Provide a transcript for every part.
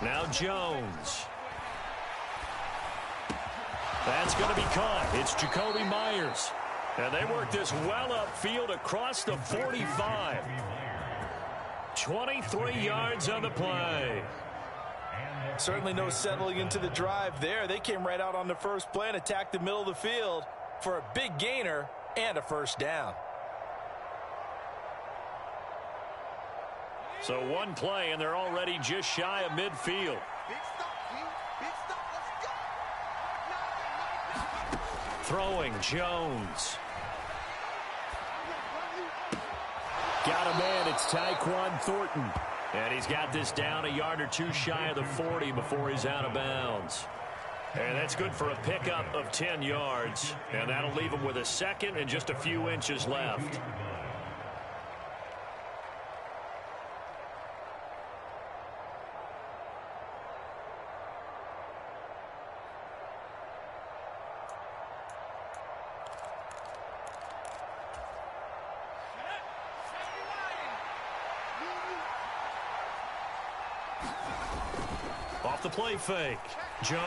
Now Jones. That's going to be caught. It's Jacoby Myers. And they work this well upfield across the 45. 23 yards on the play. Certainly no settling into the drive there. They came right out on the first play and attacked the middle of the field for a big gainer and a first down. So one play, and they're already just shy of midfield. Throwing, Jones. Got a man, it's Tyquan Thornton. And he's got this down a yard or two shy of the 40 before he's out of bounds. And that's good for a pickup of 10 yards. And that'll leave him with a second and just a few inches left. Off the play fake. Jones.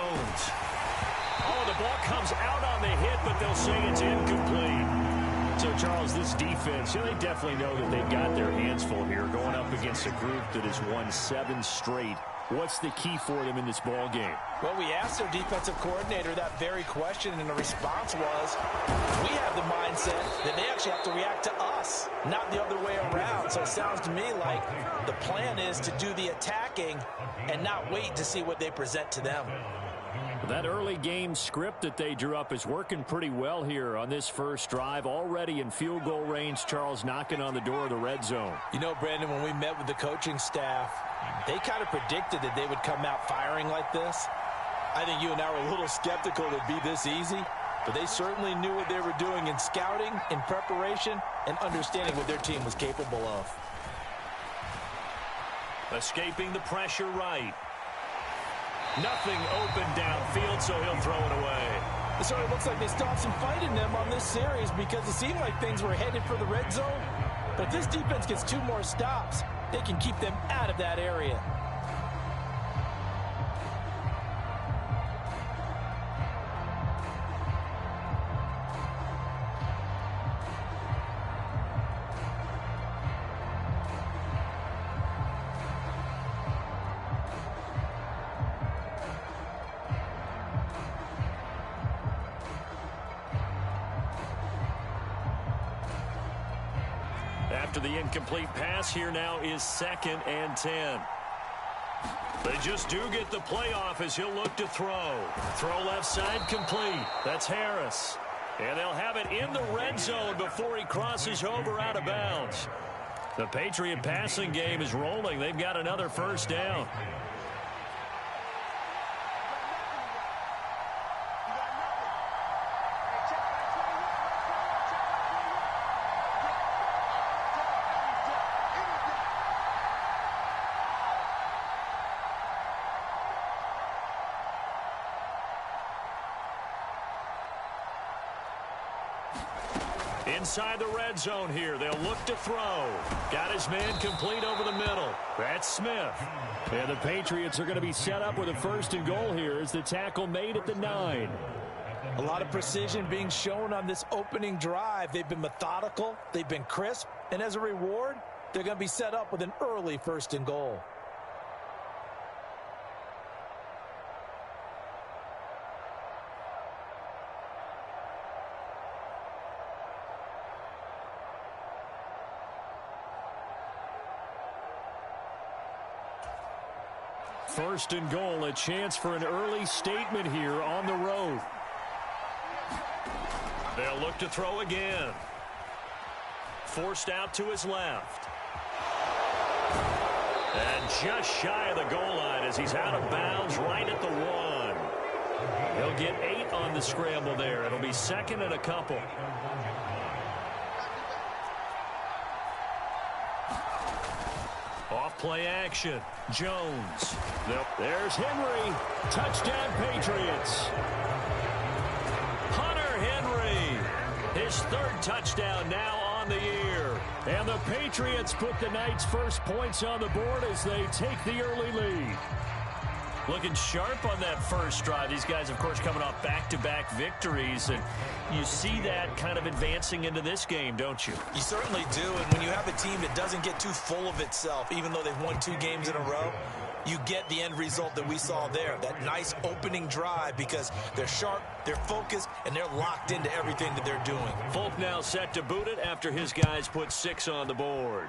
Oh, the ball comes out on the hit, but they'll say it's incomplete. So, Charles, this defense, they definitely know that they've got their hands full here going up against a group that has won 7 straight. What's the key for them in this ball game? Well, we asked their defensive coordinator that very question, and the response was, we have the mindset that they actually have to react to us, not the other way around. So it sounds to me like the plan is to do the attacking and not wait to see what they present to them. That early game script that they drew up is working pretty well here on this first drive. Already in field goal range, Charles knocking on the door of the red zone. You know, Brandon, when we met with the coaching staff, they kind of predicted that they would come out firing like this. I think you and I were a little skeptical it would be this easy, but they certainly knew what they were doing in scouting, in preparation, and understanding what their team was capable of. Escaping the pressure right. Nothing open downfield, so he'll throw it away. So it looks like they still have some fight in them on this series because it seemed like things were headed for the red zone. But if this defense gets 2 more stops, they can keep them out of that area. After the incomplete pass, here now is 2nd and 10. They just do get the playoff as he'll look to throw. Throw left side complete. That's Harris. And they'll have it in the red zone before he crosses over out of bounds. The Patriot passing game is rolling. They've got another first down. Inside the red zone here. They'll look to throw. Got his man complete over the middle. That's Smith. And the Patriots are going to be set up with a 1st and goal here as the tackle made at the 9. A lot of precision being shown on this opening drive. They've been methodical. They've been crisp. And as a reward, they're going to be set up with an early 1st and goal. First and goal, a chance for an early statement here on the road. They'll look to throw again. Forced out to his left. And just shy of the goal line as he's out of bounds right at the 1. He'll get 8 on the scramble there. It'll be 2nd and a couple. Off-play action. Jones. There's Henry. Touchdown, Patriots. Hunter Henry. His 3rd touchdown now on the year. And the Patriots put the night's first points on the board as they take the early lead. Looking sharp on that first drive. These guys, of course, coming off back-to-back victories. And you see that kind of advancing into this game, don't you? You certainly do. And when you have a team that doesn't get too full of itself, even though they've won 2 games in a row, you get the end result that we saw there. That nice opening drive because they're sharp, they're focused, and they're locked into everything that they're doing. Folk now set to boot it after his guys put 6 on the board.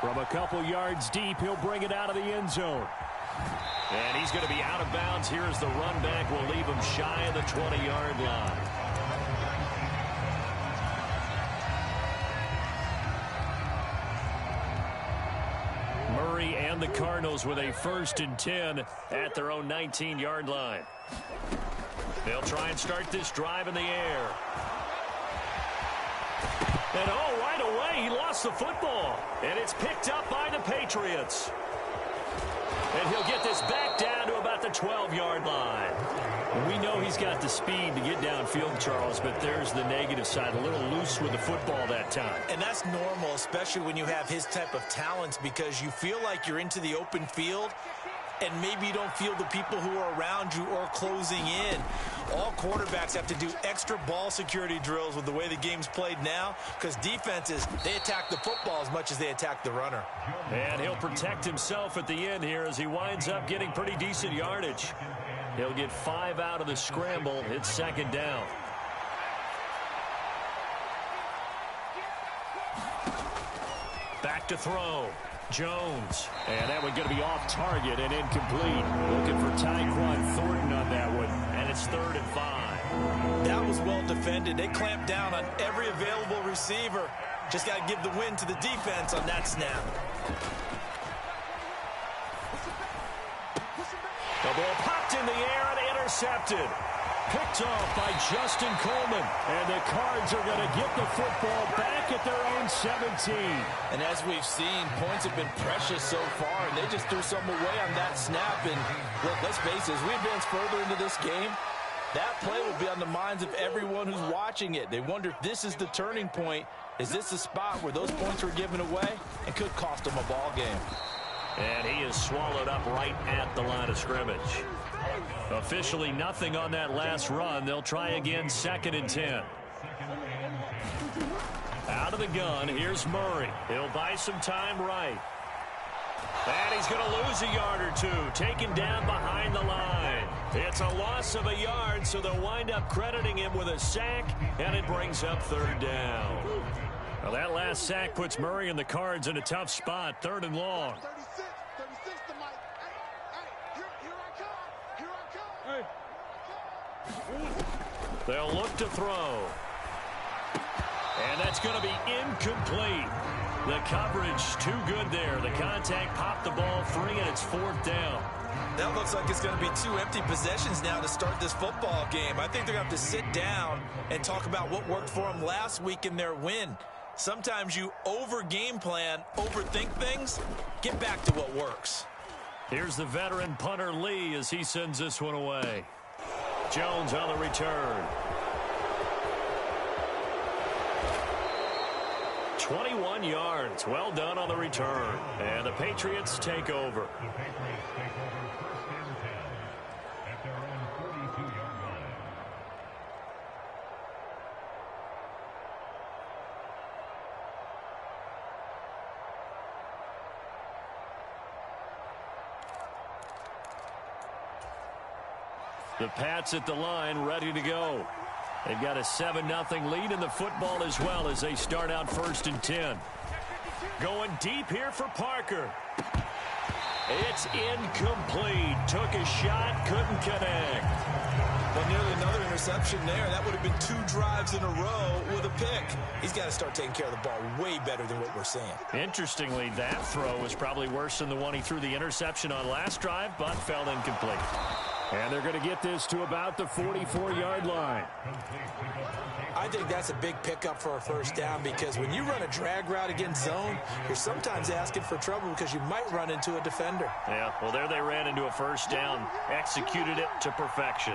From a couple yards deep, he'll bring it out of the end zone. And he's going to be out of bounds here as the run back will leave him shy of the 20-yard line. Murray and the Cardinals with a 1st and 10 at their own 19-yard line. They'll try and start this drive in the air. And right away, he lost the football. And it's picked up by the Patriots. And he'll get this back down to about the 12-yard line. We know he's got the speed to get downfield, Charles, but there's the negative side. A little loose with the football that time. And that's normal, especially when you have his type of talents, because you feel like you're into the open field, and maybe you don't feel the people who are around you or closing in. All quarterbacks have to do extra ball security drills with the way the game's played now, because defenses, they attack the football as much as they attack the runner. And he'll protect himself at the end here as he winds up getting pretty decent yardage. He'll get 5 out of the scramble. It's 2nd down. Back to throw. Jones. And that one going to be off target and incomplete. Looking for Tyquan Thornton on that one. And it's 3rd and 5. That was well defended. They clamped down on every available receiver. Just got to give the win to the defense on that snap. The ball popped in the air and intercepted. Picked off by Justin Coleman. And the Cards are going to get the football back at their own 17. And as we've seen, points have been precious so far, and they just threw some away on that snap. And look, let's face it, as we advance further into this game, that play will be on the minds of everyone who's watching it. They wonder if this is the turning point. Is this the spot where those points were given away and could cost them a ball game? And he is swallowed up right at the line of scrimmage. Officially nothing on that last run. They'll try again, 2nd and 10. Out of the gun, here's Murray. He'll buy some time right. And he's going to lose a yard or 2, taken down behind the line. It's a loss of a yard, so they'll wind up crediting him with a sack, and it brings up 3rd down. Well, that last sack puts Murray and the Cards in a tough spot, 3rd and long. They'll look to throw. And that's going to be incomplete. The coverage too good there. The contact popped the ball free, and it's 4th down. That looks like it's going to be 2 empty possessions now to start this football game. I think they're going to have to sit down and talk about what worked for them last week in their win. Sometimes you over-game plan, overthink things. Get back to what works. Here's the veteran punter Lee as he sends this one away. Jones on the return. 21 yards. Well done on the return. And the Patriots take over. The Pats at the line, ready to go. They've got a 7-0 lead in the football as well as they start out 1st and 10. Going deep here for Parker. It's incomplete. Took a shot, couldn't connect. Well, nearly another interception there. That would have been 2 drives in a row with a pick. He's got to start taking care of the ball way better than what we're seeing. Interestingly, that throw was probably worse than the one he threw the interception on last drive, but fell incomplete. And they're going to get this to about the 44-yard line. I think that's a big pickup for a 1st down because when you run a drag route against zone, you're sometimes asking for trouble because you might run into a defender. Yeah, well, there they ran into a 1st down, executed it to perfection.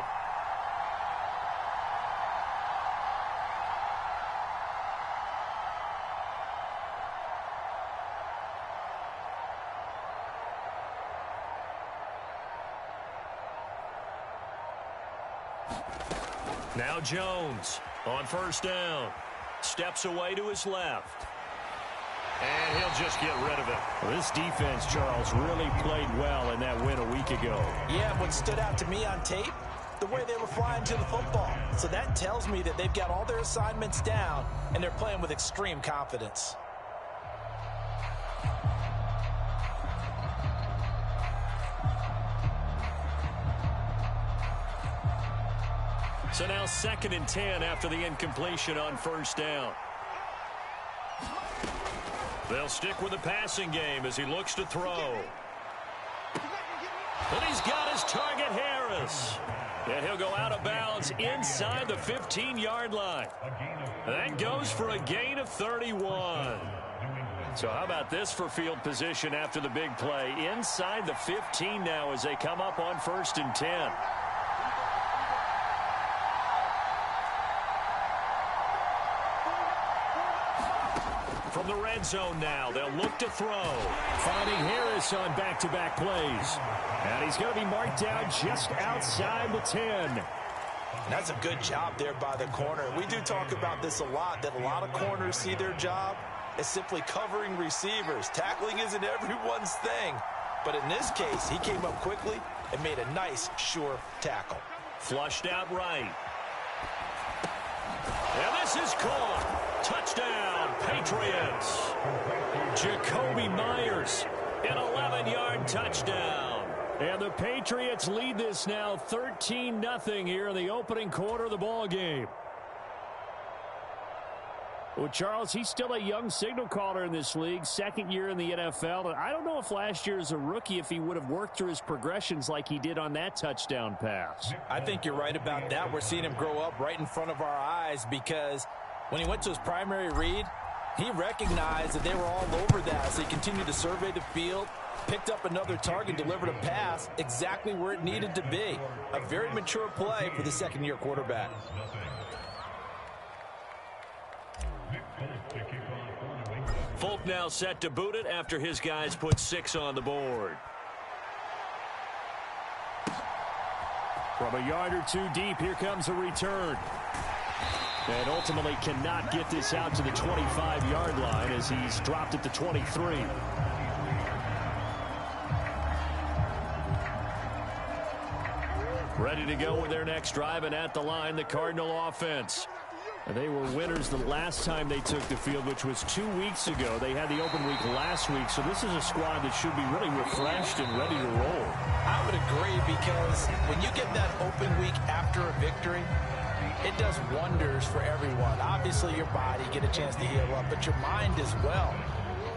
Now Jones on first down. Steps away to his left. And he'll just get rid of it. Well, this defense, Charles, really played well in that win a week ago. Yeah, what stood out to me on tape, the way they were flying to the football. So that tells me that they've got all their assignments down, and they're playing with extreme confidence. So now 2nd and 10 after the incompletion on first down. They'll stick with the passing game as he looks to throw. And he's got his target, Harris. And he'll go out of bounds inside the 15-yard line. That goes for a gain of 31. So how about this for field position after the big play? Inside the 15 now as they come up on 1st and 10. From the red zone now, they'll look to throw. Finding Harris on back-to-back plays. And he's going to be marked down just outside the 10. That's a good job there by the corner. We do talk about this a lot, that a lot of corners see their job as simply covering receivers. Tackling isn't everyone's thing. But in this case, he came up quickly and made a nice, sure tackle. Flushed out right. And this is caught. Touchdown, Patriots. Jacoby Myers, an 11-yard touchdown. And the Patriots lead this now 13-0 here in the opening quarter of the ball game. Well, Charles, he's still a young signal caller in this league, 2nd year in the NFL. And I don't know if last year as a rookie, if he would have worked through his progressions like he did on that touchdown pass. I think you're right about that. We're seeing him grow up right in front of our eyes because when he went to his primary read, he recognized that they were all over that. So he continued to survey the field, picked up another target, delivered a pass exactly where it needed to be. A very mature play for the 2nd-year quarterback. Folk now set to boot it after his guys put 6 on the board. From a yard or two deep, here comes a return. And ultimately cannot get this out to the 25-yard line as he's dropped at the 23. Ready to go with their next drive, and at the line, the Cardinal offense. And they were winners the last time they took the field, which was 2 weeks ago. They had the open week last week, so this is a squad that should be really refreshed and ready to roll. I would agree because when you get that open week after a victory, it does wonders for everyone. Obviously, your body, get a chance to heal up, but your mind as well.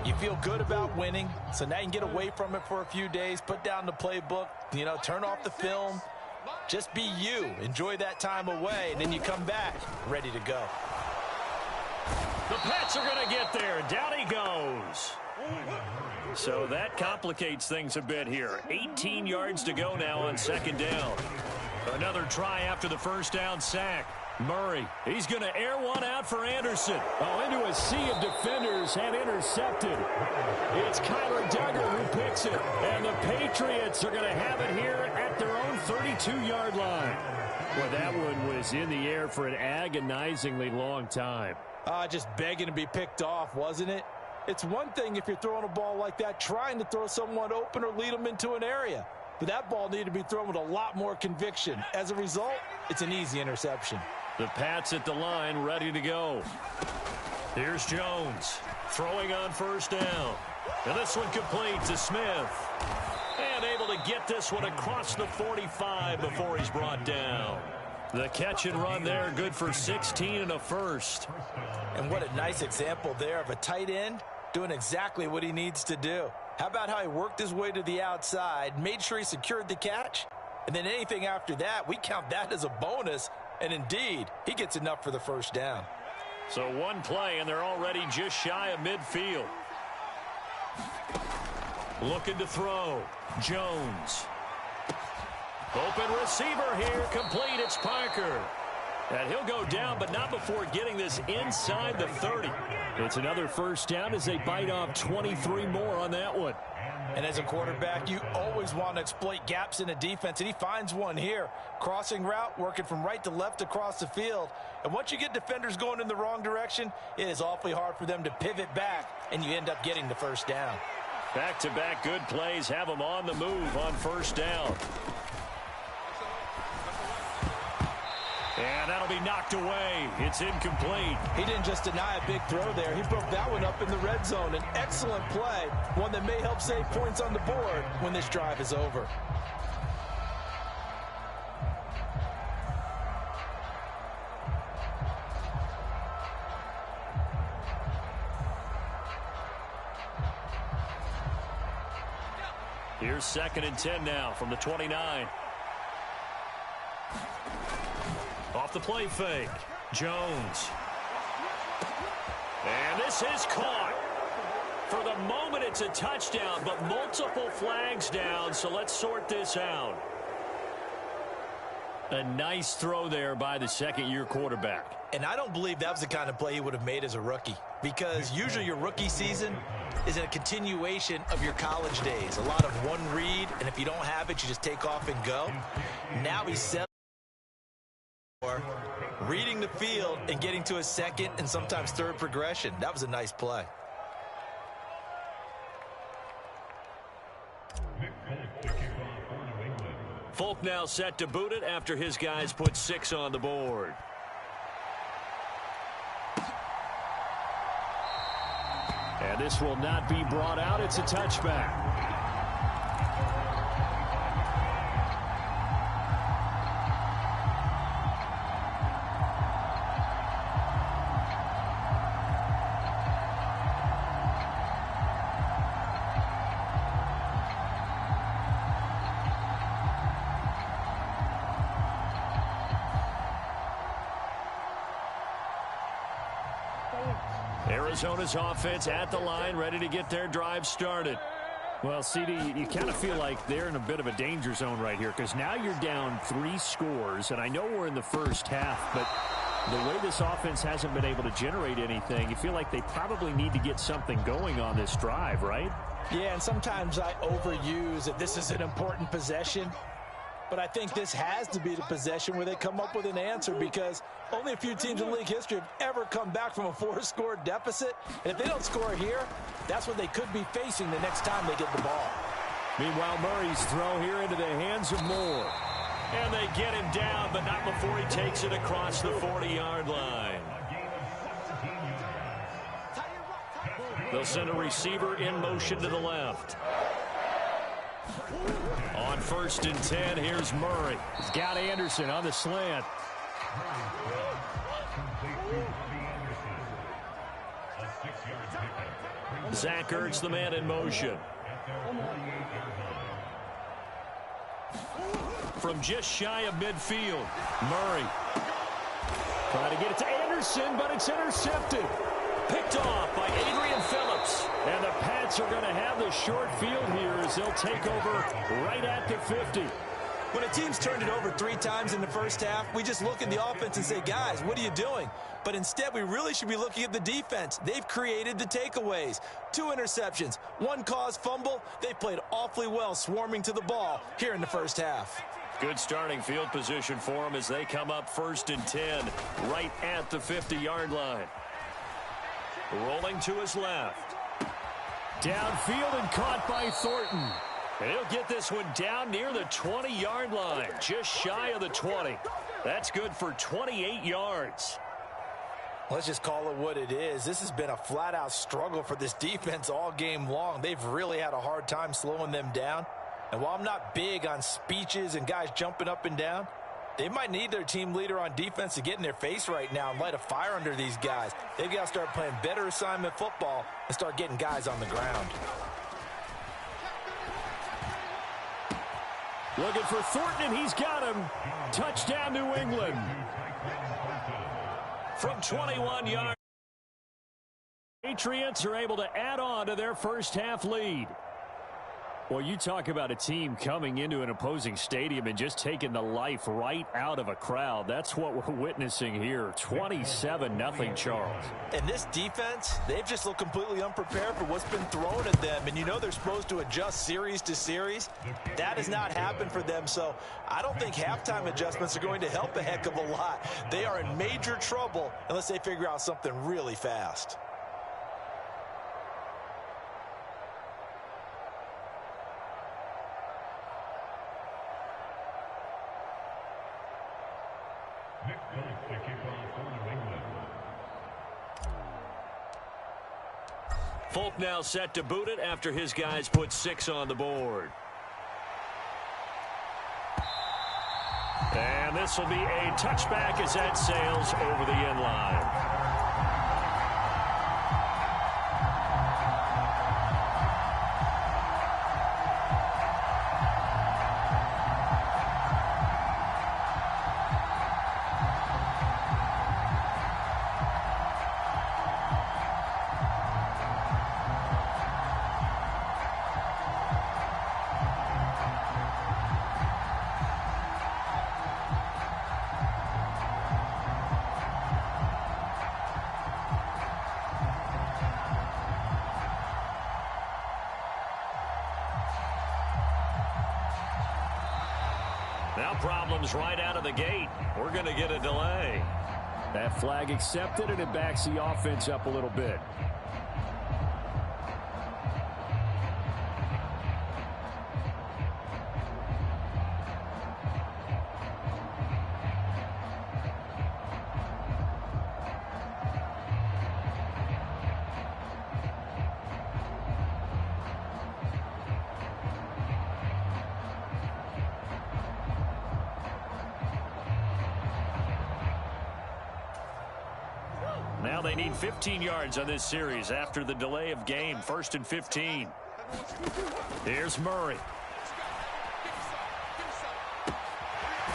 You feel good about winning, so now you can get away from it for a few days, put down the playbook, turn off the film. Just be you. Enjoy that time away, and then you come back ready to go. The Pats are going to get there. Down he goes. So that complicates things a bit here. 18 yards to go now on 2nd down. Another try after the first down sack. Murray, he's going to air one out for Anderson. Oh, into a sea of defenders and intercepted. It's Kyler Duggar who picks it. And the Patriots are going to have it here at their own 32-yard line. Well, that one was in the air for an agonizingly long time. Just begging to be picked off, wasn't it? It's one thing if you're throwing a ball like that, trying to throw someone open or lead them into an area. But that ball needed to be thrown with a lot more conviction. As a result, it's an easy interception. The Pats at the line, ready to go. Here's Jones, throwing on first down. And this one complete to Smith. And able to get this one across the 45 before he's brought down. The catch and run there, good for 16 and a first. And what a nice example there of a tight end doing exactly what he needs to do. How about how he worked his way to the outside, made sure he secured the catch, and then anything after that, we count that as a bonus. And indeed, he gets enough for the first down. So one play, and they're already just shy of midfield. Looking to throw. Jones. Open receiver here. Complete. It's Parker. And he'll go down, but not before getting this inside the 30. It's another first down as they bite off 23 more on that one. And as a quarterback, you always want to exploit gaps in a defense, and he finds one here. Crossing route, working from right to left across the field. And once you get defenders going in the wrong direction, it is awfully hard for them to pivot back, and you end up getting the first down. Back-to-back good plays have them on the move on first down. And that'll be knocked away. It's incomplete. He didn't just deny a big throw there. He broke that one up in the red zone. An excellent play, one that may help save points on the board when this drive is over. Here's 2nd and 10 now from the 29. Off the play fake. Jones. And this is caught. For the moment, it's a touchdown, but multiple flags down, so let's sort this out. A nice throw there by the second-year quarterback. And I don't believe that was the kind of play he would have made as a rookie, because usually your rookie season is a continuation of your college days. A lot of one read, and if you don't have it, you just take off and go. Now he's set for reading the field and getting to a second and sometimes third progression. That was a nice play. Folk now set to boot it after his guys put 6 on the board. And this will not be brought out. It's a touchback. Arizona's offense at the line, ready to get their drive started. Well, CD, you kind of feel like they're in a bit of a danger zone right here, because now you're down 3 scores, and I know we're in the first half, but the way this offense hasn't been able to generate anything, you feel like they probably need to get something going on this drive, right? Yeah, and sometimes I overuse that this is an important possession. But I think this has to be the possession where they come up with an answer, because only a few teams in league history have ever come back from a 4-score deficit. And if they don't score here, that's what they could be facing the next time they get the ball. Meanwhile, Murray's throw here into the hands of Moore. And they get him down, but not before he takes it across the 40-yard line. They'll send a receiver in motion to the left. On 1st and 10, here's Murray. He's got Anderson on the slant. Zach Ertz, the man in motion. From just shy of midfield, Murray. Trying to get it to Anderson, but it's intercepted. Picked off by Adrian Phillips. And the Pats are going to have the short field here as they'll take over right at the 50. When a team's turned it over 3 times in the first half, we just look at the offense and say, guys, what are you doing? But instead, we really should be looking at the defense. They've created the takeaways. 2 interceptions, 1 caused fumble. They've played awfully well swarming to the ball here in the first half. Good starting field position for them as they come up 1st and 10 right at the 50-yard line. Rolling to his left. Downfield and caught by Thornton. And he'll get this one down near the 20-yard line, just shy of the 20. That's good for 28 yards. Let's just call it what it is. This has been a flat-out struggle for this defense all game long. They've really had a hard time slowing them down. And while I'm not big on speeches and guys jumping up and down, they might need their team leader on defense to get in their face right now and light a fire under these guys. They've got to start playing better assignment football and start getting guys on the ground. Looking for Thornton, and he's got him. Touchdown, New England. From 21 yards. Patriots are able to add on to their first half lead. Well, you talk about a team coming into an opposing stadium and just taking the life right out of a crowd. That's what we're witnessing here. 27-0 Charles. And this defense, they've just looked completely unprepared for what's been thrown at them. And you know they're supposed to adjust series to series. That has not happened for them. So I don't think halftime adjustments are going to help a heck of a lot. They are in major trouble unless they figure out something really fast. Folk now set to boot it after his guys put 6 on the board. And this will be a touchback as that sails over the end line. Now problems right out of the gate. We're going to get a delay. That flag accepted, and it backs the offense up a little bit. Now they need 15 yards on this series after the delay of game. 1st and 15. Here's Murray.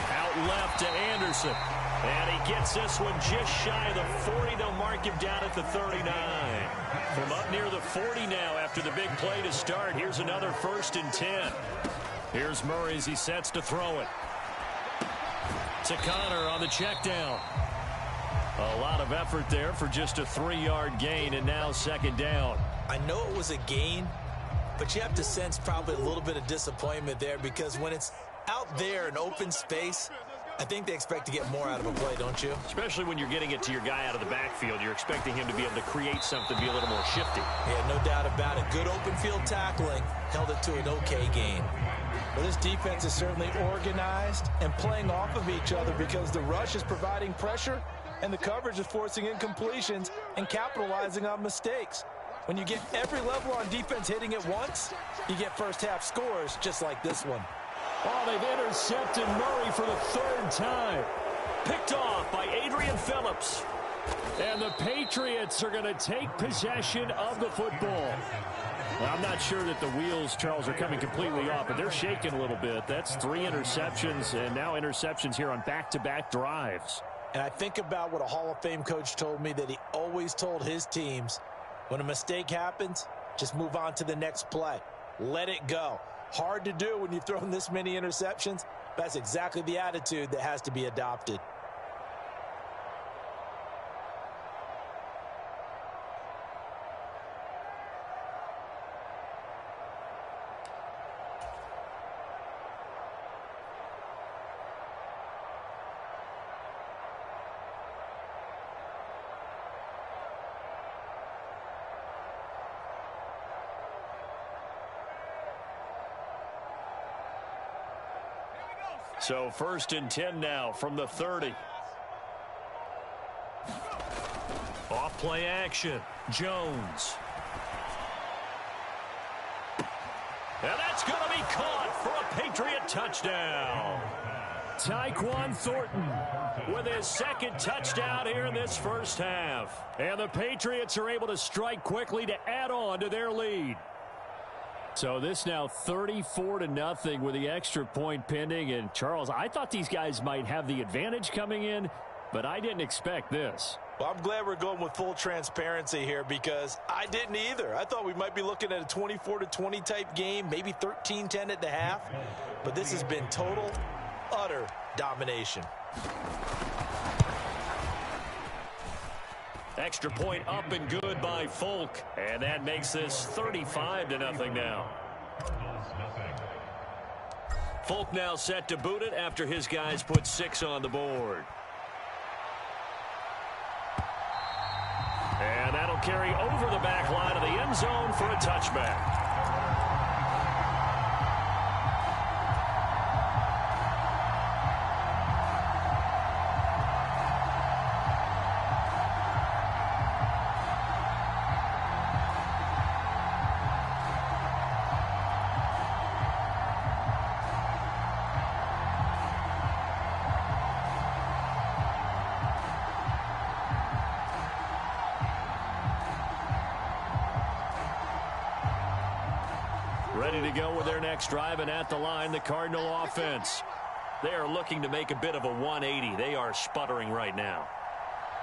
Out left to Anderson. And he gets this one just shy of the 40. They'll mark him down at the 39. From up near the 40 now after the big play to start. Here's another 1st and 10. Here's Murray as he sets to throw it. To Connor on the check down. A lot of effort there for just a 3-yard gain, and now 2nd down. I know it was a gain, but you have to sense probably a little bit of disappointment there because when it's out there in open space, I think they expect to get more out of a play, don't you? Especially when you're getting it to your guy out of the backfield. You're expecting him to be able to create something, be a little more shifty. Yeah, no doubt about it. Good open field tackling held it to an okay gain. Well, this defense is certainly organized and playing off of each other because the rush is providing pressure and the coverage is forcing incompletions and capitalizing on mistakes. When you get every level on defense hitting at once, you get first-half scores just like this one. Oh, they've intercepted Murray for the 3rd time. Picked off by Adrian Phillips. And the Patriots are going to take possession of the football. Well, I'm not sure that the wheels, Charles, are coming completely off, but they're shaking a little bit. That's 3 interceptions, and now interceptions here on back-to-back drives. And I think about what a Hall of Fame coach told me that he always told his teams, when a mistake happens, just move on to the next play. Let it go. Hard to do when you've thrown this many interceptions. That's exactly the attitude that has to be adopted. So 1st and 10 now from the 30. Off play action. Jones. And that's going to be caught for a Patriot touchdown. Tyquan Thornton With his 2nd touchdown here in this 1st half. And the Patriots are able to strike quickly to add on to their lead. So this now 34-0 with the extra point pending. And, Charles, I thought these guys might have the advantage coming in, but I didn't expect this. Well, I'm glad we're going with full transparency here because I didn't either. I thought we might be looking at a 24-20 type game, maybe 13-10 at the half. But this has been total, utter domination. Extra point up and good by Folk. And that makes this 35-0 now. Folk now set to boot it after his guys put 6 on the board. And that'll carry over the back line of the end zone for a touchback. Ready to go with their next drive, and at the line, the Cardinal offense. They are looking to make a bit of a 180. They are sputtering right now.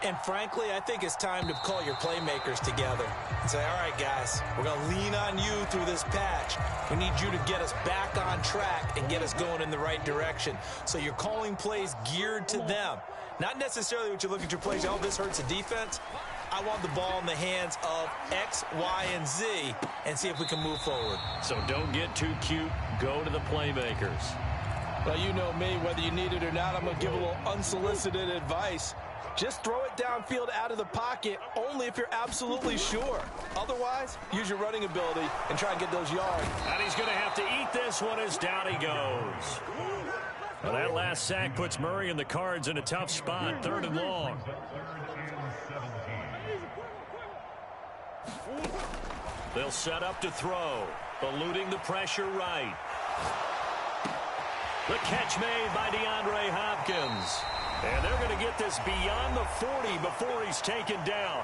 And frankly, I think it's time to call your playmakers together and say, all right, guys, we're going to lean on you through this patch. We need you to get us back on track and get us going in the right direction. So you're calling plays geared to them. Not necessarily what you look at your plays, oh, this hurts the defense. I want the ball in the hands of X, Y, and Z and see if we can move forward. So don't get too cute. Go to the playmakers. Well, you know me, whether you need it or not, I'm going to give a little unsolicited advice. Just throw it downfield out of the pocket only if you're absolutely sure. Otherwise, use your running ability and try and get those yards. And he's going to have to eat this one as down he goes. Well, that last sack puts Murray and the Cards in a tough spot, 3rd and long. They'll set up to throw, eluding the pressure right. The catch made by DeAndre Hopkins. And they're going to get this beyond the 40 before he's taken down.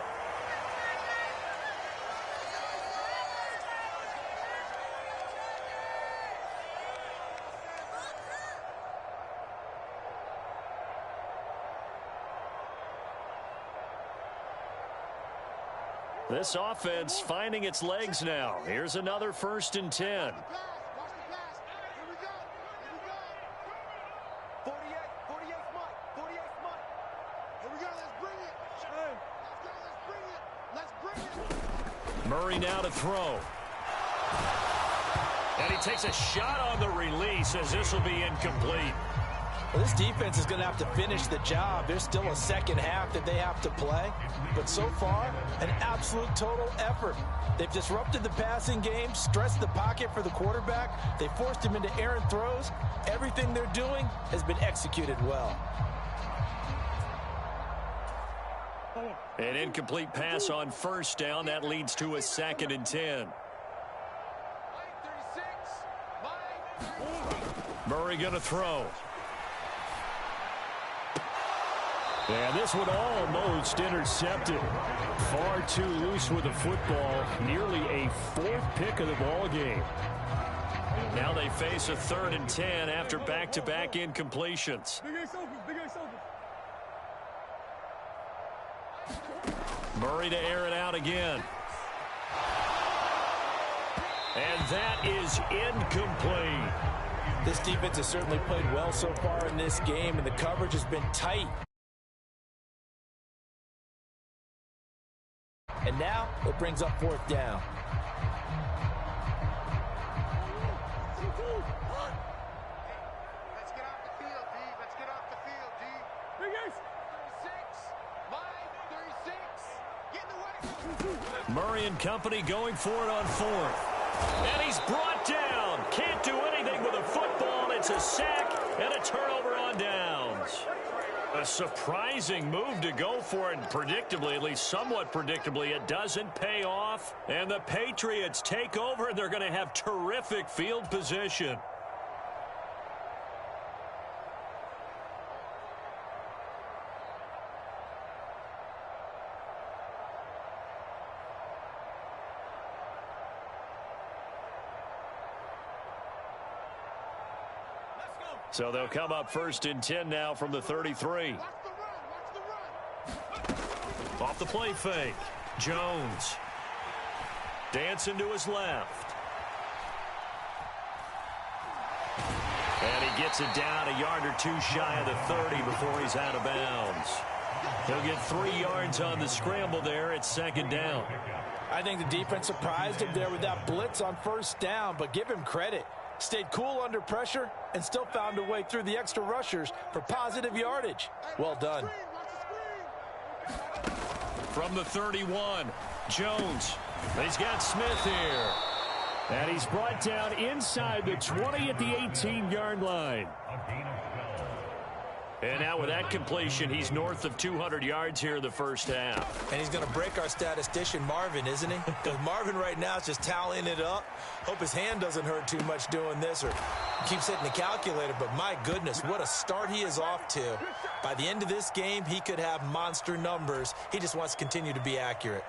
This offense finding its legs now. Here's another 1st and 10. Murray now to throw. And he takes a shot on the release as this will be incomplete. Well, this defense is going to have to finish the job. There's still a second half that they have to play. But so far, an absolute total effort. They've disrupted the passing game, stressed the pocket for the quarterback. They forced him into errant throws. Everything they're doing has been executed well. An incomplete pass on 1st down. That leads to a 2nd and 10. Murray going to throw. And this one almost intercepted. Far too loose with the football. Nearly a 4th pick of the ball game. Now they face a 3rd and 10 after back-to-back incompletions. Murray to air it out again. And that is incomplete. This defense has certainly played well so far in this game, and the coverage has been tight. And now it brings up 4th down. Let's get off the field, D. Let's get off the field, D. 36, 36. Get in the way. Murray and company going for it on 4th. And he's brought down. Can't do anything with a football. It's a sack and a turnover on downs. A surprising move to go for it, and predictably, at least somewhat predictably, it doesn't pay off. And the Patriots take over, and they're going to have terrific field position. So they'll come up 1st and 10 now from the 33. Watch the run. Watch the run. Off the play fake. Jones. Dancing to his left. And he gets it down a yard or two shy of the 30 before he's out of bounds. He'll get 3 yards on the scramble there. It's second down. I think the defense surprised him there with that blitz on first down, but give him credit. Stayed cool under pressure and still found a way through the extra rushers for positive yardage. Well done. From the 31, Jones. He's got Smith here. And he's brought down inside the 20 at the 18-yard line. And now with that completion, he's north of 200 yards here in the first half. And he's going to break our statistician, Marvin, isn't he? Because Marvin right now is just tallying it up. Hope his hand doesn't hurt too much doing this or keeps hitting the calculator. But my goodness, what a start he is off to. By the end of this game, he could have monster numbers. He just wants to continue to be accurate.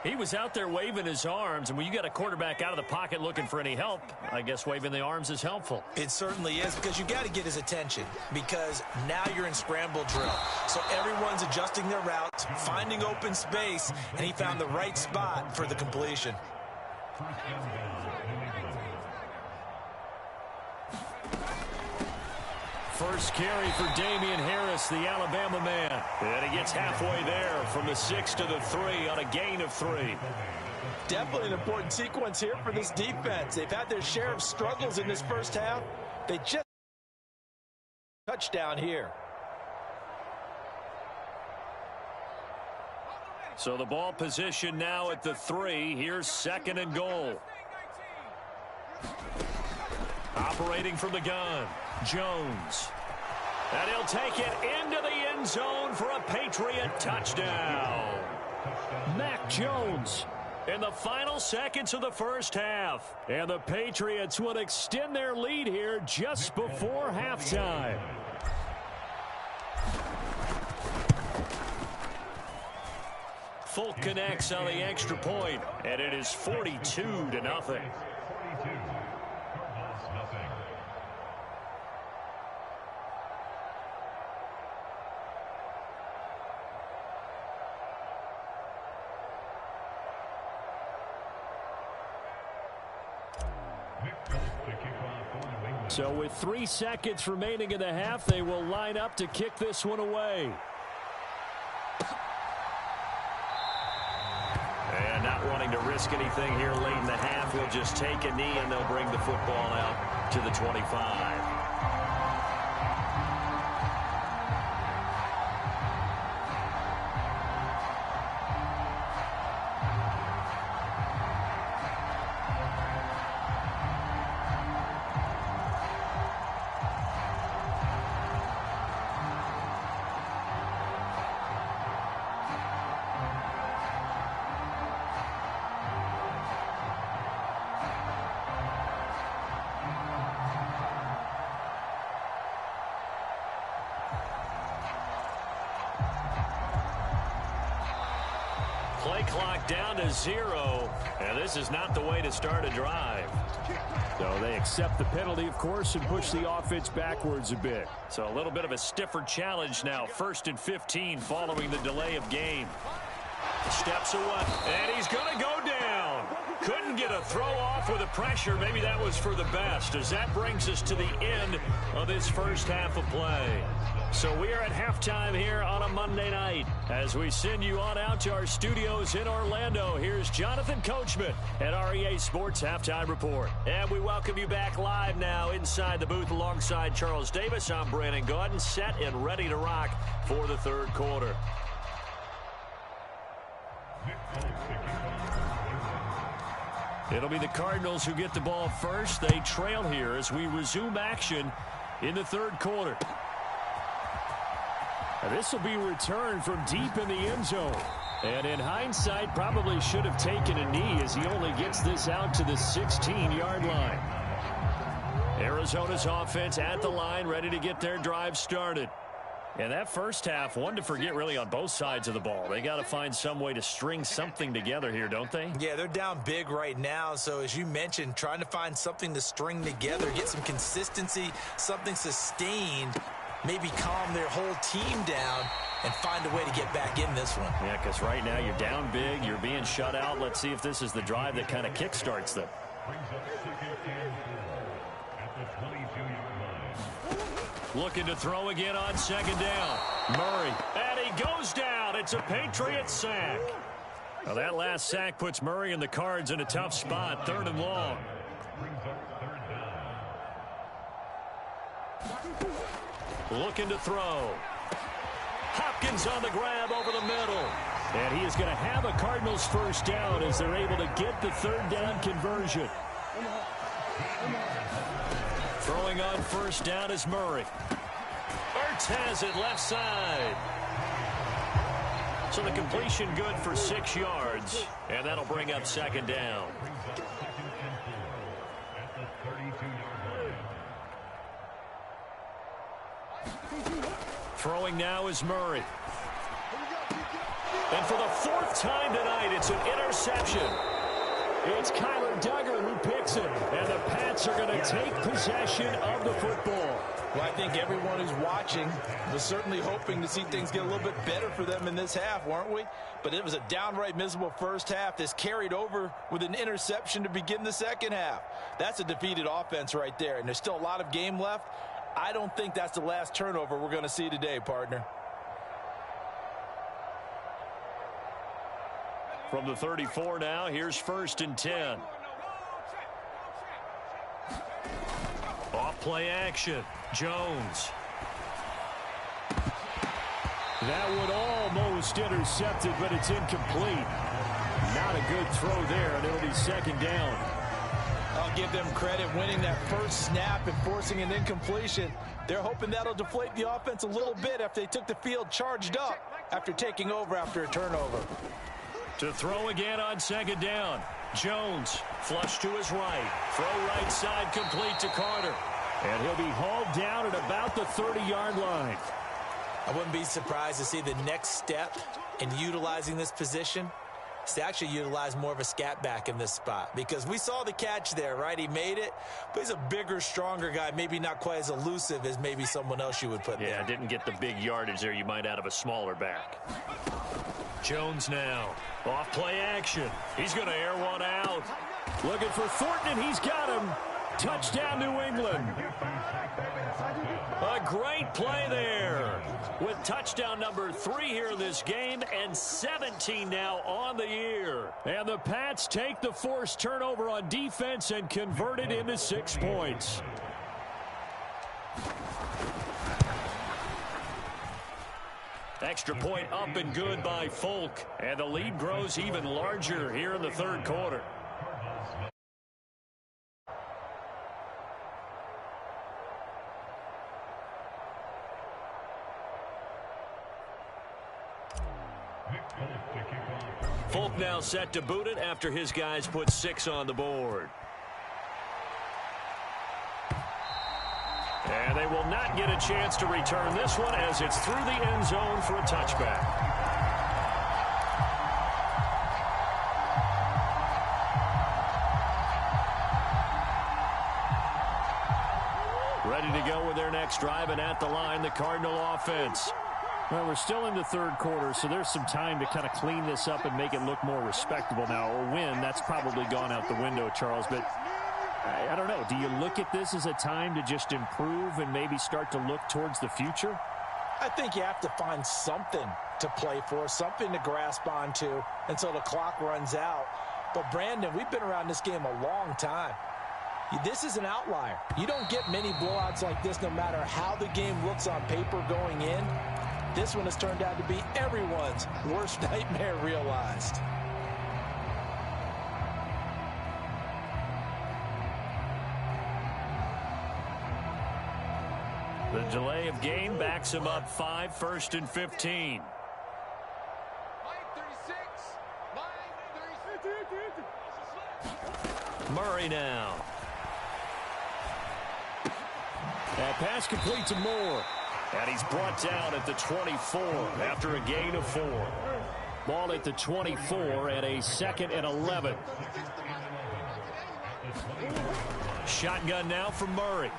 He was out there waving his arms, and when you got a quarterback out of the pocket looking for any help, I guess waving the arms is helpful. It certainly is, because you got to get his attention, because now you're in scramble drill. So everyone's adjusting their routes, finding open space, and he found the right spot for the completion. First carry for Damian Harris, the Alabama man. And he gets halfway there from the 6 to the 3 on a gain of 3. Definitely an important sequence here for this defense. They've had their share of struggles in this first half. They just touchdown here. So the ball position now at the 3. Here's second and goal. Operating from the gun, Jones. And he'll take it into the end zone for a Patriot touchdown. Mac Jones In the final seconds of the first half. And the Patriots will extend their lead here just before halftime. Folk connects on the extra point, and it is 42-0. So with 3 seconds remaining in the half, they will line up to kick this one away. And not wanting to risk anything here late in the half, we'll just take a knee and they'll bring the football out to the 25. Play clock down to 0, and this is not the way to start a drive. So they accept the penalty, of course, and push the offense backwards a bit. So a little bit of a stiffer challenge now. 1st and 15 following the delay of game. Steps away, and he's going to go down. Couldn't get a throw off with the pressure. Maybe that was for the best, as that brings us to the end of this first half of play. So we are at halftime here on a Monday night. As we send you on out to our studios in Orlando, here's Jonathan Coachman at REA Sports Halftime Report. And we welcome you back live now inside the booth alongside Charles Davis. I'm Brandon Gaudin, set and ready to rock for the third quarter. It'll be the Cardinals who get the ball first. They trail here as we resume action in the third quarter. This will be returned from deep in the end zone. And in hindsight, probably should have taken a knee as he only gets this out to the 16-yard line. Arizona's offense at the line, ready to get their drive started. And that first half, one to forget really on both sides of the ball. They got to find some way to string something together here, don't they? Yeah, they're down big right now. So as you mentioned, trying to find something to string together, get some consistency, something sustained, maybe calm their whole team down and find a way to get back in this one. Yeah, because right now you're down big. You're being shut out. Let's see if this is the drive that kind of kickstarts them. Looking to throw again on second down. Murray, and he goes down. It's a Patriots sack. Well, that last sack puts Murray and the Cards in a tough spot, 3rd and long. Looking to throw. Hopkins on the grab over the middle. And he is going to have a Cardinals first down as they're able to get the 3rd down conversion. Throwing on first down is Murray. Ertz has it left side. So the completion good for 6 yards, and that'll bring up second down. Throwing now is Murray. And for the 4th time tonight, it's an interception. It's Kyler Duggar who picks it, and the Pats are going to take possession of the football. Well, I think everyone who's watching was certainly hoping to see things get a little bit better for them in this half, weren't we? But it was a downright miserable first half. This carried over with an interception to begin the second half. That's a defeated offense right there, and there's still a lot of game left. I don't think that's the last turnover we're going to see today, partner. From the 34 now, here's 1st and 10. Off play action. Jones. That would almost intercepted, but it's incomplete. Not a good throw there, and it'll be second down. I'll give them credit winning that first snap and forcing an incompletion. They're hoping that'll deflate the offense a little bit after they took the field charged up after taking over after a turnover. To throw again on second down. Jones, flush to his right. Throw right side complete to Carter. And he'll be hauled down at about the 30-yard line. I wouldn't be surprised to see the next step in utilizing this position is to actually utilize more of a scat back in this spot. Because we saw the catch there, right? He made it, but he's a bigger, stronger guy, maybe not quite as elusive as maybe someone else you would put there. Yeah, didn't get the big yardage there you might out of a smaller back. Jones now. Off play action. He's going to air one out. Looking for Thornton, and he's got him. Touchdown, New England. A great play there. With touchdown number 3 here in this game and 17 now on the year. And the Pats take the forced turnover on defense and convert it into 6 points. Extra point up and good by Folk. And the lead grows even larger here in the 3rd quarter. Folk now set to boot it after his guys put 6 on the board. And they will not get a chance to return this one as it's through the end zone for a touchback. Ready to go with their next drive, and at the line, the Cardinal offense. Well, we're still in the 3rd quarter, so there's some time to kind of clean this up and make it look more respectable now. A win, that's probably gone out the window, Charles, but I don't know. Do you look at this as a time to just improve and maybe start to look towards the future? I think you have to find something to play for, something to grasp onto until the clock runs out. But, Brandon, we've been around this game a long time. This is an outlier. You don't get many blowouts like this no matter how the game looks on paper going in. This one has turned out to be everyone's worst nightmare realized. The delay of game backs him up 5, 1st and 15. Murray now. That pass complete to Moore. And he's brought down at the 24 after a gain of 4. Ball at the 24 at a 2nd and 11. Shotgun now for Murray.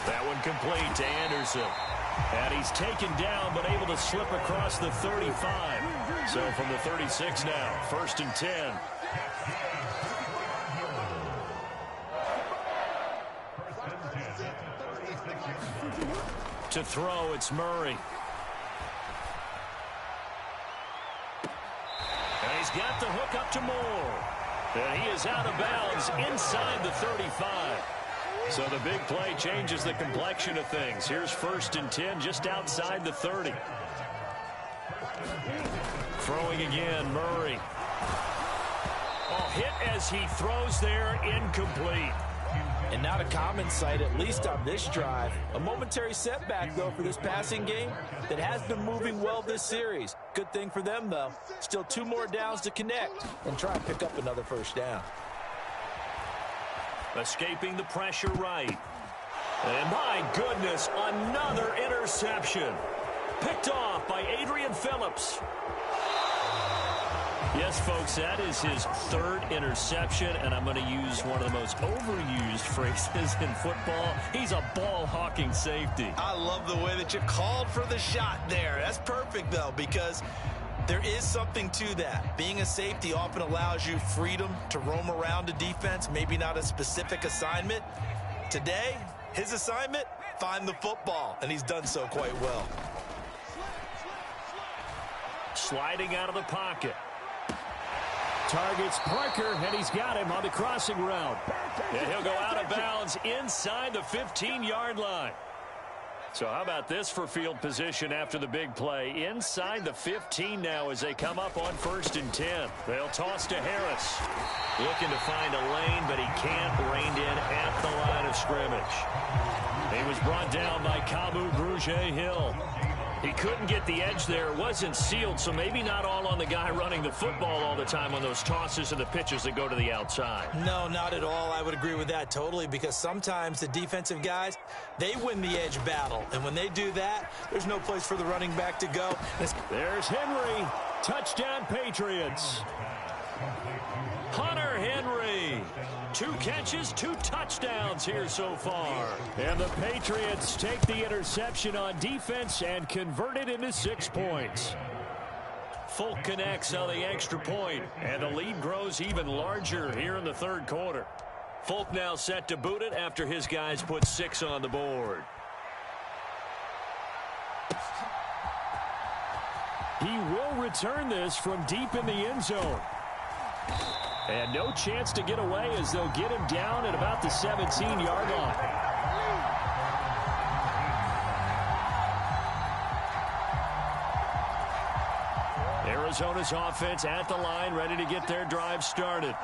That one complete to Anderson. And he's taken down, but able to slip across the 35. So from the 36 now, 1st and 10. To throw, it's Murray. And he's got the hook up to Moore. And he is out of bounds inside the 35. So the big play changes the complexion of things. Here's 1st and 10 just outside the 30. Throwing again, Murray. Oh, hit as he throws there, incomplete. And not a common sight, at least on this drive. A momentary setback, though, for this passing game that has been moving well this series. Good thing for them, though. Still 2 more downs to connect and try and pick up another 1st down. Escaping the pressure right. And my goodness, another interception. Picked off by Adrian Phillips. Yes, folks, that is his 3rd interception, and I'm going to use one of the most overused phrases in football. He's a ball-hawking safety. I love the way that you called for the shot there. That's perfect, though, because there is something to that. Being a safety often allows you freedom to roam around a defense, maybe not a specific assignment. Today, his assignment, find the football, and he's done so quite well. Sliding out of the pocket. Targets Parker, and he's got him on the crossing route. And he'll go out of bounds inside the 15-yard line. So how about this for field position after the big play? Inside the 15 now as they come up on 1st and 10. They'll toss to Harris. Looking to find a lane, but he can't. Reined in at the line of scrimmage. He was brought down by Kamu Grugier-Hill. He couldn't get the edge there. Wasn't sealed, so maybe not all on the guy running the football all the time on those tosses and the pitches that go to the outside. No, not at all. I would agree with that totally, because sometimes the defensive guys, they win the edge battle. And when they do that, there's no place for the running back to go. There's Henry. Touchdown, Patriots. Hunter Henry. 2 catches, 2 touchdowns here so far. And the Patriots take the interception on defense and convert it into 6 points. Folk connects on the extra point, and the lead grows even larger here in the 3rd quarter. Folk now set to boot it after his guys put 6 on the board. He will return this from deep in the end zone. And no chance to get away as they'll get him down at about the 17-yard line. Arizona's offense at the line, ready to get their drive started.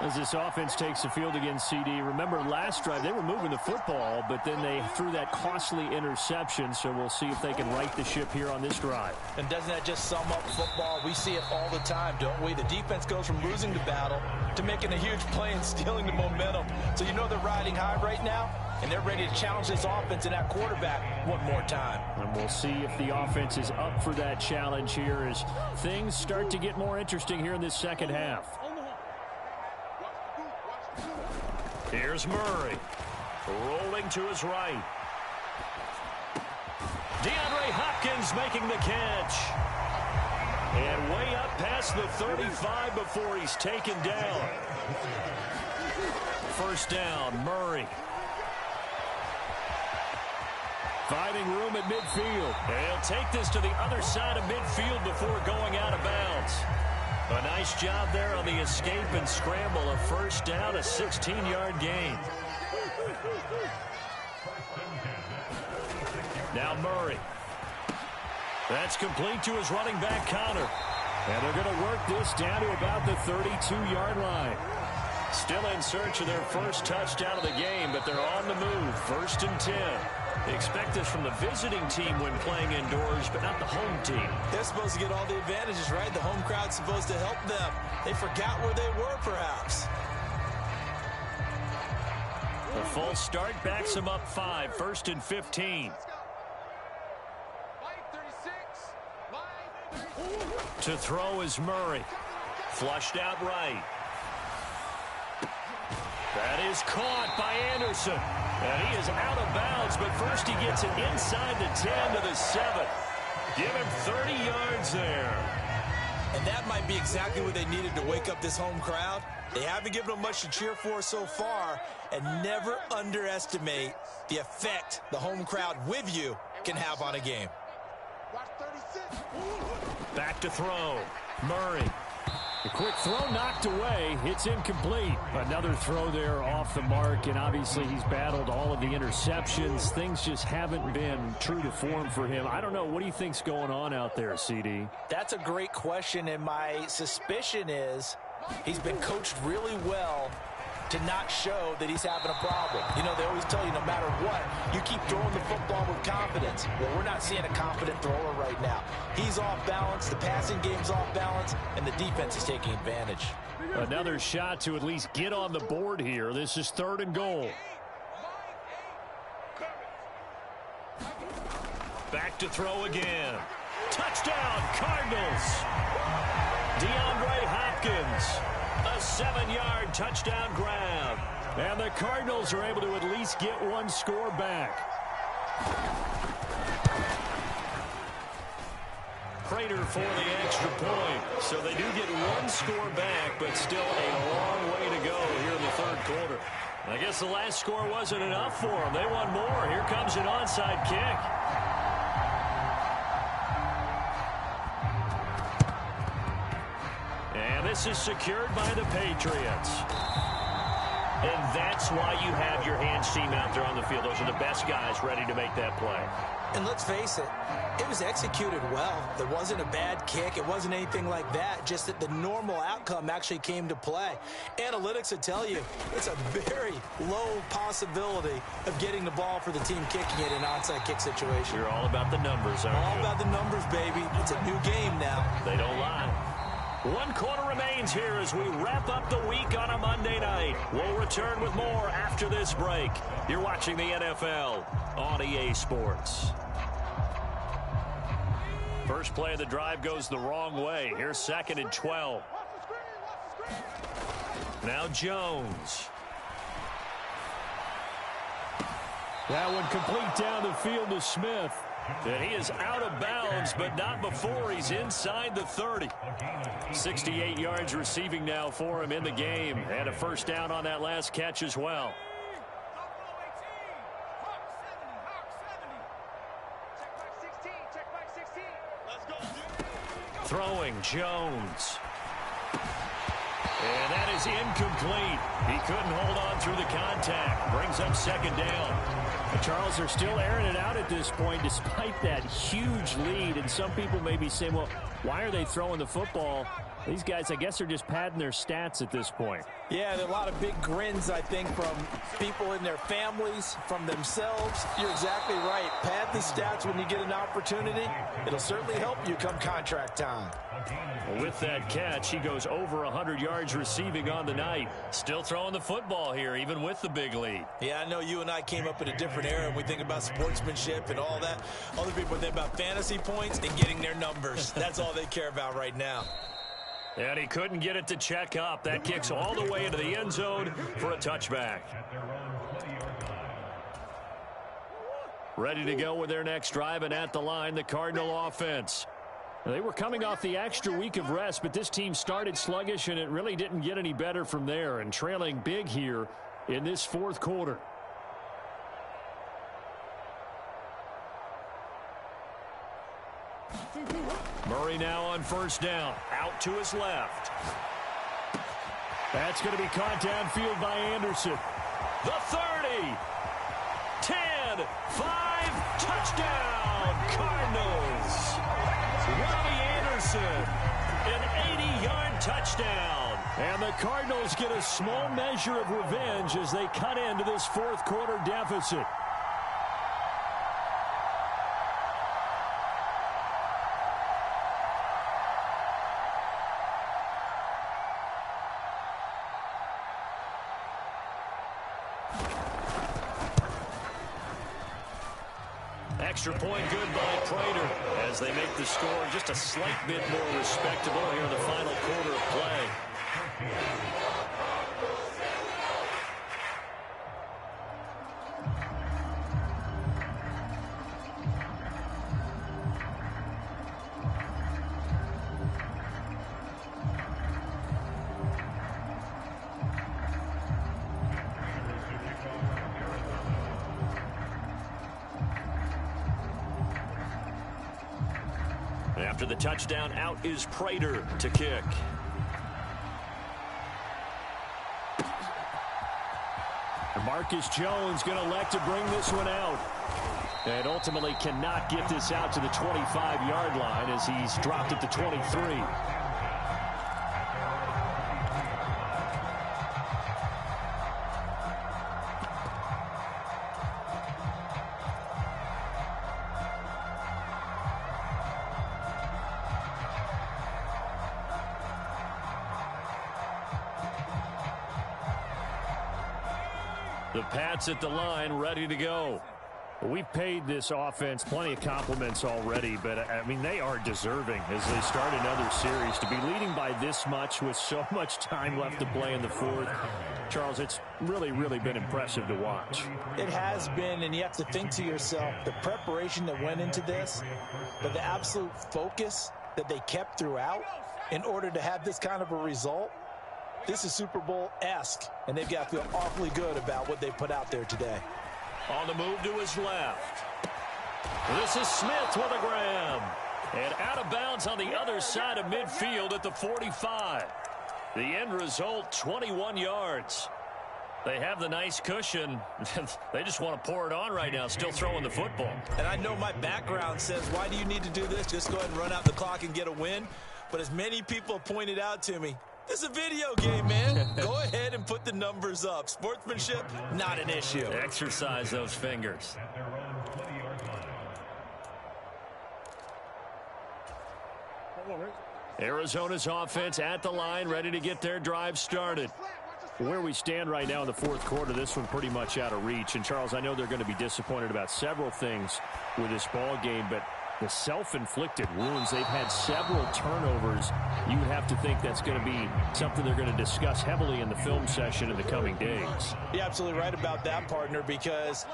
As this offense takes the field against CD, remember last drive they were moving the football, but then they threw that costly interception, so we'll see if they can right the ship here on this drive. And doesn't that just sum up football? We see it all the time, don't we? The defense goes from losing the battle to making a huge play and stealing the momentum. So you know they're riding high right now, and they're ready to challenge this offense and that quarterback one more time. And we'll see if the offense is up for that challenge here as things start to get more interesting here in this second half. Here's Murray. Rolling to his right. DeAndre Hopkins making the catch. And way up past the 35 before he's taken down. 1st down, Murray. Finding room at midfield. And he'll take this to the other side of midfield before going out of bounds. A nice job there on the escape and scramble. A 1st down, a 16-yard gain. Now Murray. That's complete to his running back, Connor. And they're going to work this down to about the 32-yard line. Still in search of their 1st touchdown of the game, but they're on the move. 1st and 10. They expect this from the visiting team when playing indoors, but not the home team. They're supposed to get all the advantages, right? The home crowd's supposed to help them. They forgot where they were, perhaps. The false start backs them up 5. 1st and 15. To throw is Murray. Flushed out right. That is caught by Anderson. And he is out of bounds, but first he gets it inside the 10 to the 7. Give him 30 yards there. And that might be exactly what they needed to wake up this home crowd. They haven't given them much to cheer for so far, and never underestimate the effect the home crowd with you can have on a game. Back to throw. Murray. A quick throw knocked away. It's incomplete. Another throw there off the mark, and obviously he's battled all of the interceptions. Things just haven't been true to form for him. I don't know. What do you think's going on out there, CD? That's a great question, and my suspicion is he's been coached really well to not show that he's having a problem. You know, they always tell you no matter what, you keep throwing the football with confidence. Well, we're not seeing a confident thrower right now. He's off balance, the passing game's off balance, and the defense is taking advantage. Another shot to at least get on the board here. This is 3rd and goal. Back to throw again. Touchdown, Cardinals. DeAndre Hopkins. A 7-yard touchdown grab. And the Cardinals are able to at least get one score back. Prater for the extra point. So they do get one score back, but still a long way to go here in the 3rd quarter. I guess the last score wasn't enough for them. They want more. Here comes an onside kick. And this is secured by the Patriots. And that's why you have your hands team out there on the field. Those are the best guys ready to make that play. And let's face it, it was executed well. There wasn't a bad kick. It wasn't anything like that. Just that the normal outcome actually came to play. Analytics will tell you it's a very low possibility of getting the ball for the team kicking it in an onside kick situation. You're all about the numbers, aren't you? All about the numbers, baby. It's a new game now. They don't lie. 1 quarter remains here as we wrap up the week on a Monday night. We'll return with more after this break. You're watching the NFL on EA Sports. First play of the drive goes the wrong way. Here's 2nd and 12. Now Jones. That one complete down the field to Smith. And he is out of bounds, but not before he's inside the 30. 68 yards receiving now for him in the game. And a first down on that last catch as well. Throwing Jones. And that is incomplete. He couldn't hold on through the contact. Brings up 2nd down. Charles, are still airing it out at this point despite that huge lead. And some people may be saying, well, why are they throwing the football? These guys, I guess, are just padding their stats at this point. Yeah, there are a lot of big grins, I think, from people in their families, from themselves. You're exactly right. Pad the stats when you get an opportunity. It'll certainly help you come contract time. Well, with that catch, he goes over 100 yards receiving on the night. Still throwing the football here, even with the big lead. Yeah, I know you and I came up in a different era, and we think about sportsmanship and all that. Other people think about fantasy points and getting their numbers. That's all they care about right now. And he couldn't get it to check up. That kicks all the way into the end zone for a touchback. Ready to go with their next drive, and at the line, the Cardinal offense. They were coming off the extra week of rest, but this team started sluggish, and it really didn't get any better from there, and trailing big here in this 4th quarter. Murray now on first down. Out to his left. That's going to be caught downfield by Anderson. The 30. 10. 5. Touchdown. Cardinals. Robbie Anderson. An 80-yard touchdown. And the Cardinals get a small measure of revenge as they cut into this 4th quarter deficit. Extra point good by Prater as they make the score just a slight bit more respectable here in the final quarter of play. After the touchdown, out is Prater to kick. Marcus Jones going to elect to bring this one out. And ultimately cannot get this out to the 25-yard line as he's dropped at the 23. The Pats at the line, ready to go. We've paid this offense plenty of compliments already, but, I mean, they are deserving as they start another series. To be leading by this much with so much time left to play in the fourth, Charles, it's really, really been impressive to watch. It has been, and you have to think to yourself, the preparation that went into this, but the absolute focus that they kept throughout in order to have this kind of a result. This is Super Bowl-esque, and they've got to feel awfully good about what they put out there today. On the move to his left. This is Smith with a grab. And out of bounds on the other side of midfield at the 45. The end result, 21 yards. They have the nice cushion. They just want to pour it on right now, still throwing the football. And I know my background says, why do you need to do this? Just go ahead and run out the clock and get a win. But as many people pointed out to me, this is a video game, man. Go ahead and put the numbers up. Sportsmanship, not an issue. Exercise those fingers. Arizona's offense at the line, ready to get their drive started. Where we stand right now in the fourth quarter, this one pretty much out of reach. And, Charles, I know they're going to be disappointed about several things with this ball game, but the self-inflicted wounds, they've had several turnovers. You would have to think that's going to be something they're going to discuss heavily in the film session in the coming days. You're absolutely right about that, partner, because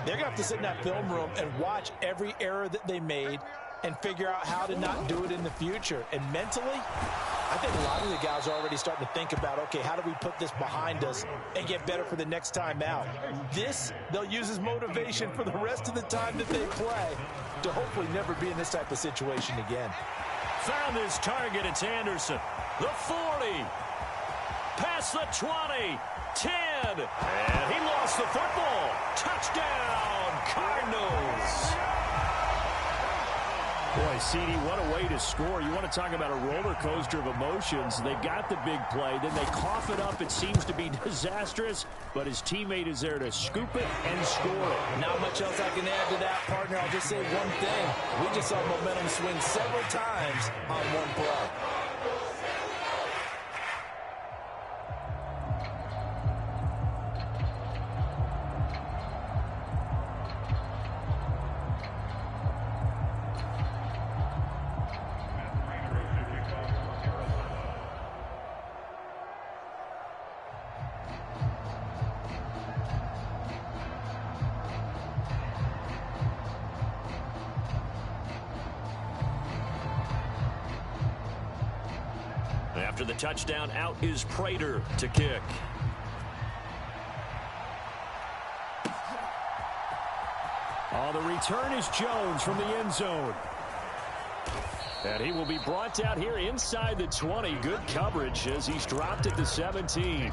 they're going to have to sit in that film room and watch every error that they made and figure out how to not do it in the future. And mentally, I think a lot of the guys are already starting to think about, okay, how do we put this behind us and get better for the next time out? This, they'll use as motivation for the rest of the time that they play to hopefully never be in this type of situation again. Found his target. It's Anderson. The 40. Past the 20. 10. And he lost the football. Touchdown, Cardinals. Boy, CD, what a way to score. You want to talk about a roller coaster of emotions. They've got the big play. Then they cough it up. It seems to be disastrous, but his teammate is there to scoop it and score it. Not much else I can add to that, partner. I'll just say one thing. We just saw momentum swing several times on one play. After the touchdown, out is Prater to kick. Oh, the return is Jones from the end zone. And he will be brought down here inside the 20. Good coverage as he's dropped at the 17.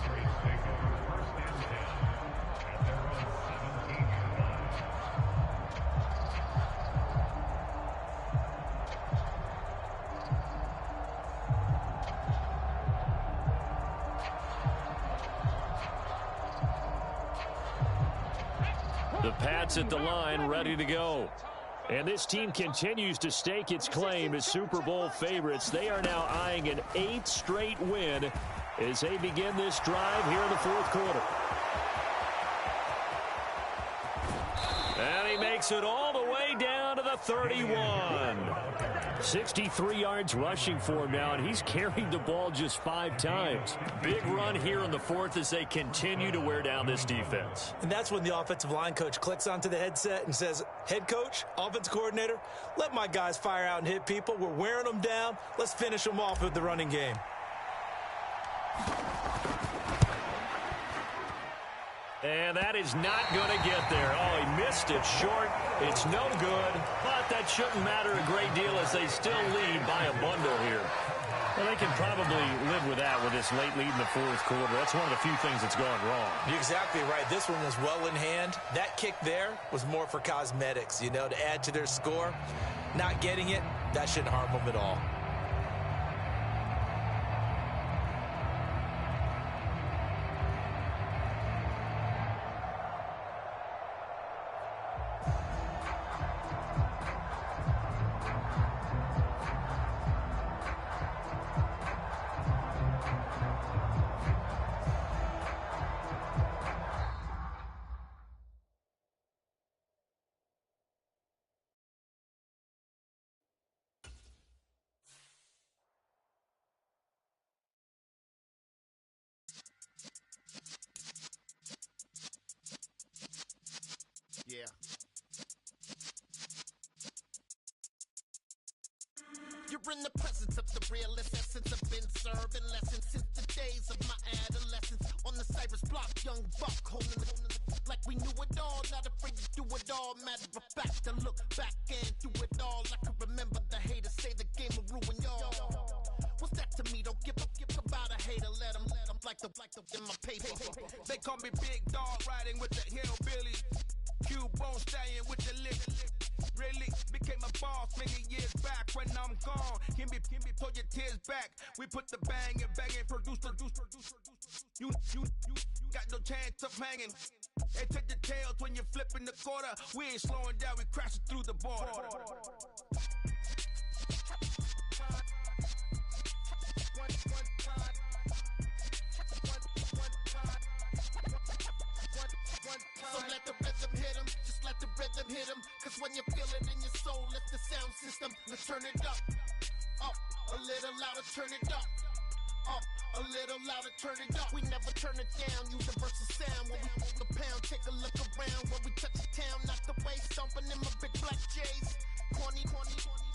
The Pats at the line, ready to go. And this team continues to stake its claim as Super Bowl favorites. They are now eyeing an 8th straight win as they begin this drive here in the fourth quarter. And he makes it all the way down to the 31. 63 yards rushing for him now, and he's carried the ball just 5 times. Big run here in the fourth as they continue to wear down this defense. And that's when the offensive line coach clicks onto the headset and says, head coach, offense coordinator, let my guys fire out and hit people. We're wearing them down. Let's finish them off with the running game. And that is not going to get there. Oh, he missed it short. It's no good, but that shouldn't matter a great deal as they still lead by a bundle here. Well, they can probably live with that with this late lead in the fourth quarter. That's one of the few things that's gone wrong. You're exactly right. This one was well in hand. That kick there was more for cosmetics, to add to their score. Not getting it, that shouldn't harm them at all. Yeah. You're in the presence of the realest essence. I've been serving lessons since the days of my adolescence. On the Cypress block, young buck holding it like we knew it all. Not afraid to do it all. Matter of fact, I look back and do it all. I can remember the haters say the game will ruin y'all. What's that to me? Don't give about a hater. Let them like the in my paper. They call me Big Dog, riding with the hillbillies. Cubone stallion with the lip. Really became a boss many years back. When I'm gone, can be pull your tears back. We put the bang and produce. You got no chance of hanging. They take the tails when you're flipping the quarter. We ain't slowing down, we crashing through the border. So let the rhythm hit him, just let the rhythm hit him. Cause when you feel it in your soul, lift the sound system. Let's turn it up, a little louder, turn it up, a little louder, turn it up. We never turn it down, universal sound. When we move the pound, take a look around. When we touch the town, knock the way, stomping in my big black J's. Corny,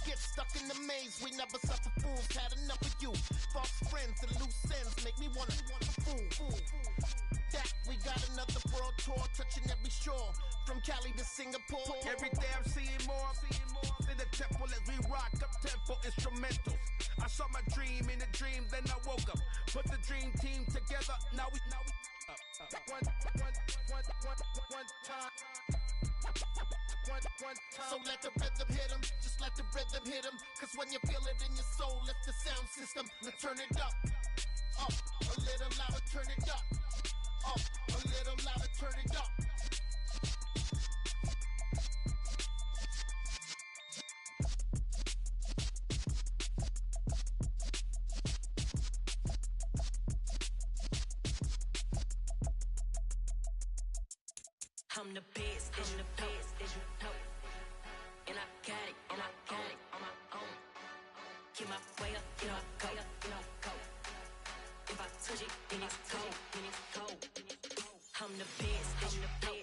get stuck in the maze. We never suffer fools, had enough of you. False friends and loose ends make me wanna fool. That we got another world tour, touching every shore, from Cali to Singapore. Every day I'm seeing more in the temple as we rock up tempo instrumentals. I saw my dream in a dream, then I woke up. Put the dream team together, now we one time. So let the rhythm hit him, just let the rhythm hit him. Cause when you feel it in your soul, lift the sound system. Let's turn it up, a little louder, turn it up, a little louder, turn it up. I'm the best, and the best, as you know. And I got it, on my own. Keep my way up, go. If I touch it, then it's cold, I'm the best, and the best.